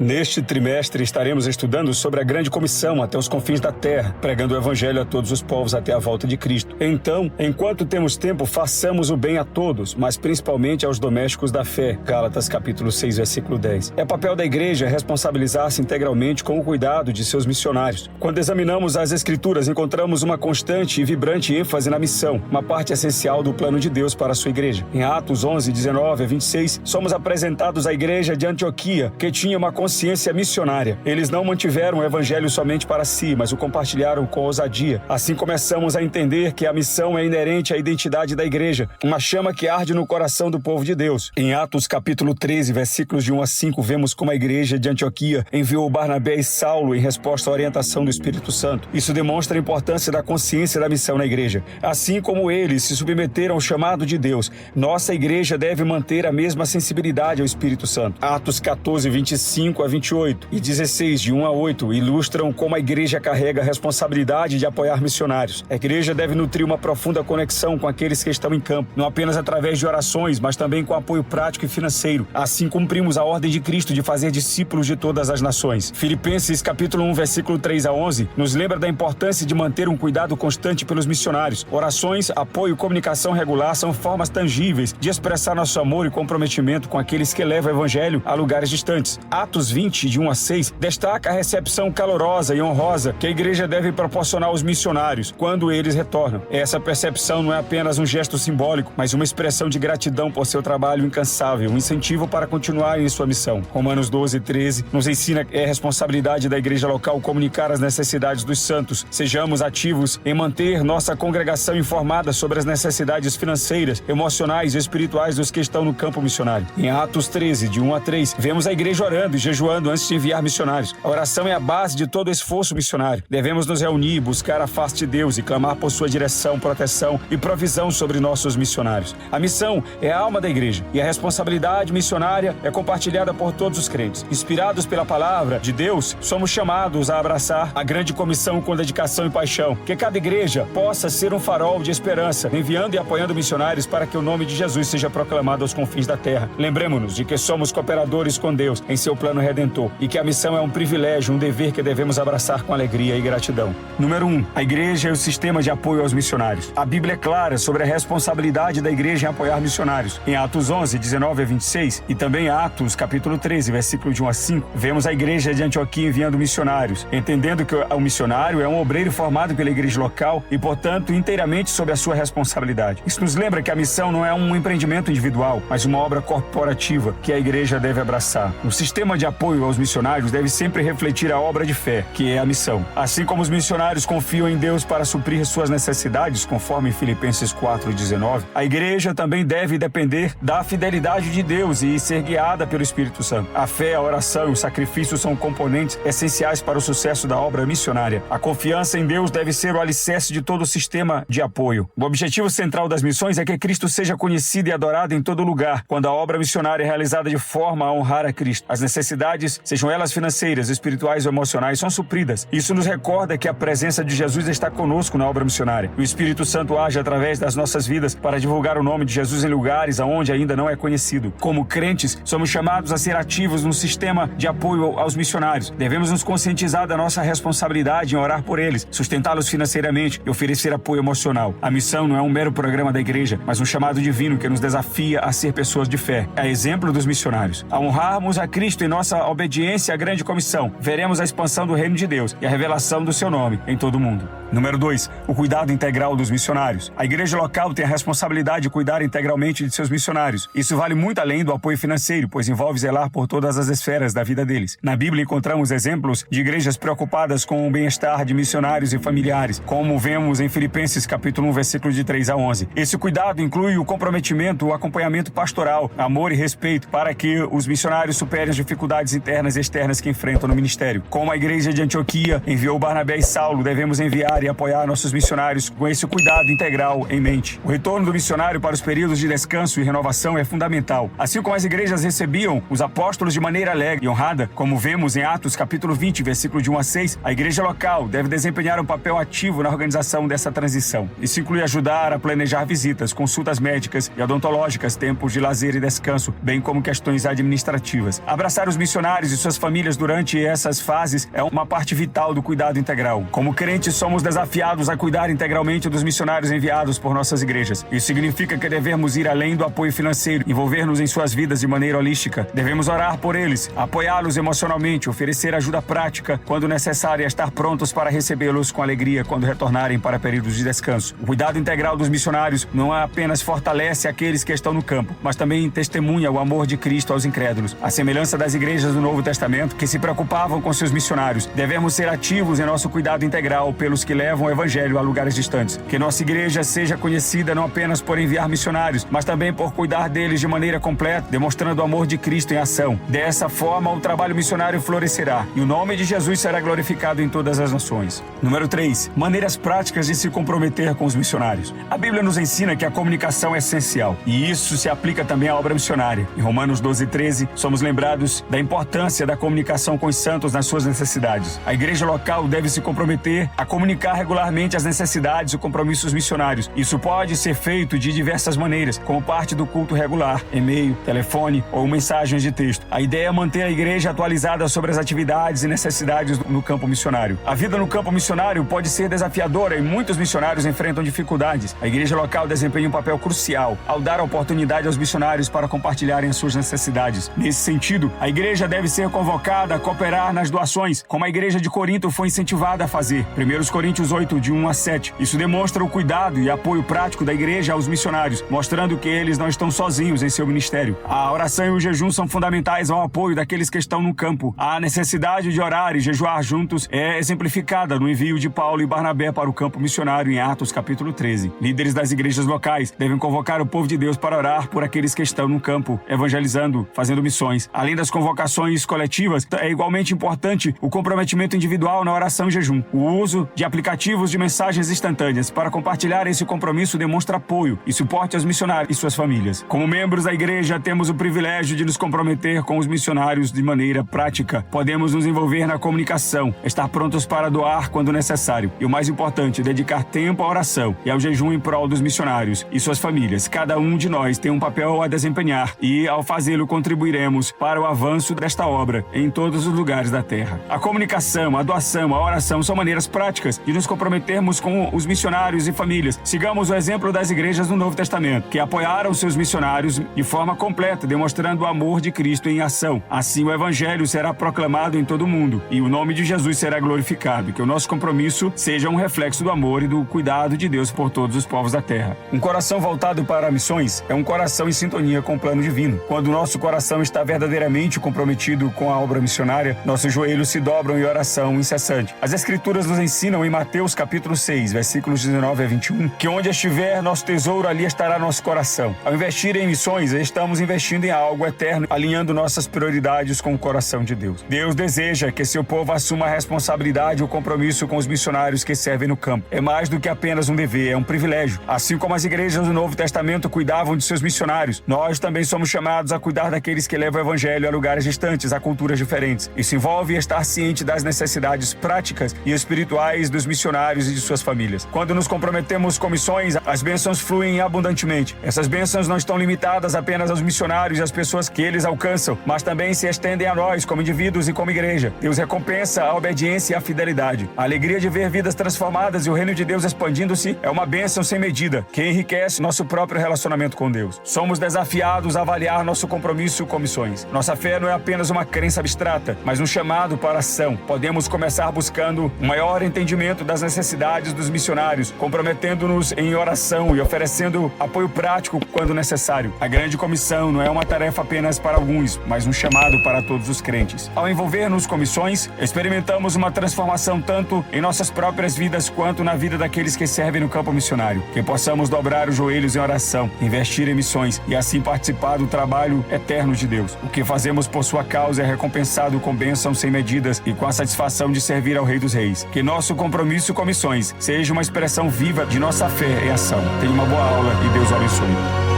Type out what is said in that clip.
Neste trimestre estaremos estudando sobre a grande comissão até os confins da terra, pregando o evangelho a todos os povos até a volta de Cristo. Então, enquanto temos tempo, façamos o bem a todos, mas principalmente aos domésticos da fé. Gálatas capítulo 6, versículo 10. É papel da igreja responsabilizar-se integralmente com o cuidado de seus missionários. Quando examinamos as Escrituras, encontramos uma constante e vibrante ênfase na missão, uma parte essencial do plano de Deus para a sua igreja. Em Atos 11, 19 a 26, somos apresentados à igreja de Antioquia, que tinha uma consciência missionária. Eles não mantiveram o evangelho somente para si, mas o compartilharam com ousadia. Assim começamos a entender que a missão é inerente à identidade da igreja, uma chama que arde no coração do povo de Deus. Em Atos capítulo 13, versículos de 1 a 5, vemos como a igreja de Antioquia enviou Barnabé e Saulo em resposta à orientação do Espírito Santo. Isso demonstra a importância da consciência da missão na igreja. Assim como eles se submeteram ao chamado de Deus, nossa igreja deve manter a mesma sensibilidade ao Espírito Santo. Atos 14, 25 a 28 e 16, de 1 a 8, ilustram como a igreja carrega a responsabilidade de apoiar missionários. A igreja deve nutrir uma profunda conexão com aqueles que estão em campo, não apenas através de orações, mas também com apoio prático e financeiro. Assim cumprimos a ordem de Cristo de fazer discípulos de todas as nações. Filipenses capítulo 1, versículo 3 a 11, nos lembra da importância de manter um cuidado constante pelos missionários. Orações, apoio e comunicação regular são formas tangíveis de expressar nosso amor e comprometimento com aqueles que levam o evangelho a lugares distantes. Atos 20, de 1 a 6, destaca a recepção calorosa e honrosa que a igreja deve proporcionar aos missionários quando eles retornam. Essa percepção não é apenas um gesto simbólico, mas uma expressão de gratidão por seu trabalho incansável, um incentivo para continuarem em sua missão. Romanos 12, 13 nos ensina que é responsabilidade da igreja local comunicar as necessidades dos santos. Sejamos ativos em manter nossa congregação informada sobre as necessidades financeiras, emocionais e espirituais dos que estão no campo missionário. Em Atos 13, de 1 a 3, vemos a igreja orando e jejuando antes de enviar missionários. A oração é a base de todo esforço missionário. Devemos nos reunir, buscar a face de Deus e clamar por sua direção, proteção e provisão sobre nossos missionários. A missão é a alma da igreja e a responsabilidade missionária é compartilhada por todos os crentes. Inspirados pela palavra de Deus, somos chamados a abraçar a grande comissão com dedicação e paixão. Que cada igreja possa ser um farol de esperança, enviando e apoiando missionários para que o nome de Jesus seja proclamado aos confins da terra. Lembremos-nos de que somos cooperadores com Deus em seu plano redentor e que a missão é um privilégio, um dever que devemos abraçar com alegria e gratidão. Número 1. A igreja é o sistema de apoio aos missionários. A Bíblia é clara sobre a responsabilidade da igreja em apoiar missionários. Em Atos 11, 19 a 26 e também Atos capítulo 13, versículo de 1 a 5, vemos a igreja de Antioquia enviando missionários, entendendo que o missionário é um obreiro formado pela igreja local e, portanto, inteiramente sob a sua responsabilidade. Isso nos lembra que a missão não é um empreendimento individual, mas uma obra corporativa que a igreja deve abraçar. O sistema de apoio aos missionários deve sempre refletir a obra de fé, que é a missão. Assim como os missionários confiam em Deus para suprir suas necessidades, conforme Filipenses 4:19, a igreja também deve depender da fidelidade de Deus e ser guiada pelo Espírito Santo. A fé, a oração e o sacrifício são componentes essenciais para o sucesso da obra missionária. A confiança em Deus deve ser o alicerce de todo o sistema de apoio. O objetivo central das missões é que Cristo seja conhecido e adorado em todo lugar, quando a obra missionária é realizada de forma a honrar a Cristo. As necessidades, sejam elas financeiras, espirituais ou emocionais, são supridas. Isso nos recorda que a presença de Jesus está conosco na obra missionária. O Espírito Santo age através das nossas vidas para divulgar o nome de Jesus em lugares onde ainda não é conhecido. Como crentes, somos chamados a ser ativos no sistema de apoio aos missionários. Devemos nos conscientizar da nossa responsabilidade em orar por eles, sustentá-los financeiramente e oferecer apoio emocional. A missão não é um mero programa da igreja, mas um chamado divino que nos desafia a ser pessoas de fé. É exemplo dos missionários. Ao honrarmos a Cristo em nossa obediência à grande comissão, veremos a expansão do reino de Deus e a revelação do seu nome em todo o mundo. Número 2. O cuidado integral dos missionários. A igreja local tem a responsabilidade de cuidar integralmente de seus missionários. Isso vale muito além do apoio financeiro, pois envolve zelar por todas as esferas da vida deles. Na Bíblia encontramos exemplos de igrejas preocupadas com o bem-estar de missionários e familiares, como vemos em Filipenses capítulo 1, versículos de 3 a 11. Esse cuidado inclui o comprometimento, o acompanhamento pastoral, amor e respeito para que os missionários superem as dificuldades internas e externas que enfrentam no ministério. Como a igreja de Antioquia enviou Barnabé e Saulo, devemos enviar e apoiar nossos missionários com esse cuidado integral em mente. O retorno do missionário para os períodos de descanso e renovação é fundamental. Assim como as igrejas recebiam os apóstolos de maneira alegre e honrada, como vemos em Atos capítulo 20, versículo de 1 a 6, a igreja local deve desempenhar um papel ativo na organização dessa transição. Isso inclui ajudar a planejar visitas, consultas médicas e odontológicas, tempos de lazer e descanso, bem como questões administrativas. Abraçar os missionários e suas famílias durante essas fases é uma parte vital do cuidado integral. Como crentes, somos desafiados a cuidar integralmente dos missionários enviados por nossas igrejas. Isso significa que devemos ir além do apoio financeiro, envolver-nos em suas vidas de maneira holística. Devemos orar por eles, apoiá-los emocionalmente, oferecer ajuda prática quando necessário e estar prontos para recebê-los com alegria quando retornarem para períodos de descanso. O cuidado integral dos missionários não apenas fortalece aqueles que estão no campo, mas também testemunha o amor de Cristo aos incrédulos. A semelhança das igrejas do Novo Testamento que se preocupavam com seus missionários, devemos ser ativos em nosso cuidado integral pelos que levam o evangelho a lugares distantes. Que nossa igreja seja conhecida não apenas por enviar missionários, mas também por cuidar deles de maneira completa, demonstrando o amor de Cristo em ação. Dessa forma, o trabalho missionário florescerá e o nome de Jesus será glorificado em todas as nações. Número 3. Maneiras práticas de se comprometer com os missionários. A Bíblia nos ensina que a comunicação é essencial e isso se aplica também à obra missionária. Em Romanos 12:13, somos lembrados da importância da comunicação com os santos nas suas necessidades. A igreja local deve se comprometer a comunicar regularmente as necessidades e compromissos missionários. Isso pode ser feito de diversas maneiras, como parte do culto regular, e-mail, telefone ou mensagens de texto. A ideia é manter a igreja atualizada sobre as atividades e necessidades no campo missionário. A vida no campo missionário pode ser desafiadora e muitos missionários enfrentam dificuldades. A igreja local desempenha um papel crucial ao dar a oportunidade aos missionários para compartilharem as suas necessidades. Nesse sentido, a igreja deve ser convocada a cooperar nas doações, como a igreja de Corinto foi incentivada a fazer. 1 Coríntios 8, de 1 a 7. Isso demonstra o cuidado e apoio prático da igreja aos missionários, mostrando que eles não estão sozinhos em seu ministério. A oração e o jejum são fundamentais ao apoio daqueles que estão no campo. A necessidade de orar e jejuar juntos é exemplificada no envio de Paulo e Barnabé para o campo missionário em Atos capítulo 13. Líderes das igrejas locais devem convocar o povo de Deus para orar por aqueles que estão no campo, evangelizando, fazendo missões. Além das convocações coletivas, é igualmente importante o comprometimento individual na oração e jejum. O uso de aplicativos de mensagens instantâneas para compartilhar esse compromisso demonstra apoio e suporte aos missionários e suas famílias. Como membros da igreja, temos o privilégio de nos comprometer com os missionários de maneira prática. Podemos nos envolver na comunicação, estar prontos para doar quando necessário e, o mais importante, dedicar tempo à oração e ao jejum em prol dos missionários e suas famílias. Cada um de nós tem um papel a desempenhar e, ao fazê-lo, contribuiremos para o avanço desta obra em todos os lugares da terra. A comunicação, a doação, a oração são maneiras práticas de nos comprometermos com os missionários e famílias. Sigamos o exemplo das igrejas do Novo Testamento, que apoiaram seus missionários de forma completa, demonstrando o amor de Cristo em ação. Assim, o evangelho será proclamado em todo o mundo e o nome de Jesus será glorificado. Que o nosso compromisso seja um reflexo do amor e do cuidado de Deus por todos os povos da terra. Um coração voltado para missões é um coração em sintonia com o plano divino. Quando o nosso coração está verdadeiramente comprometido com a obra missionária, nossos joelhos se dobram em oração incessante. As Escrituras nos ensinam em Mateus capítulo 6, versículos 19 a 21, que onde estiver nosso tesouro, ali estará nosso coração. Ao investir em missões, estamos investindo em algo eterno, alinhando nossas prioridades com o coração de Deus. Deus deseja que seu povo assuma a responsabilidade e o compromisso com os missionários que servem no campo. É mais do que apenas um dever, é um privilégio. Assim como as igrejas do Novo Testamento cuidavam de seus missionários, nós também somos chamados a cuidar daqueles que levam o evangelho a lugares distantes, a culturas diferentes. Isso envolve estar ciente das necessidades práticas e espirituais dos missionários e de suas famílias. Quando nos comprometemos com missões, as bênçãos fluem abundantemente. Essas bênçãos não estão limitadas apenas aos missionários e às pessoas que eles alcançam, mas também se estendem a nós como indivíduos e como igreja. Deus recompensa a obediência e a fidelidade. A alegria de ver vidas transformadas e o reino de Deus expandindo-se é uma bênção sem medida, que enriquece nosso próprio relacionamento com Deus. Somos desafiados a avaliar nosso compromisso com missões. Nossa fé não é apenas uma crença abstrata, mas um chamado para a ação. Podemos começar buscando um maior entendimento das necessidades dos missionários, comprometendo-nos em oração e oferecendo apoio prático quando necessário. A grande comissão não é uma tarefa apenas para alguns, mas um chamado para todos os crentes. Ao envolver-nos com missões, experimentamos uma transformação tanto em nossas próprias vidas quanto na vida daqueles que servem no campo missionário. Que possamos dobrar os joelhos em oração, investir em missões e assim participar do trabalho eterno de Deus. O que fazemos por sua causa é recompensado com bênçãos sem medidas e com a satisfação de servir ao Rei dos Reis. Que nosso compromisso Compromisso com Missões seja uma expressão viva de nossa fé em ação. Tenha uma boa aula e Deus o abençoe.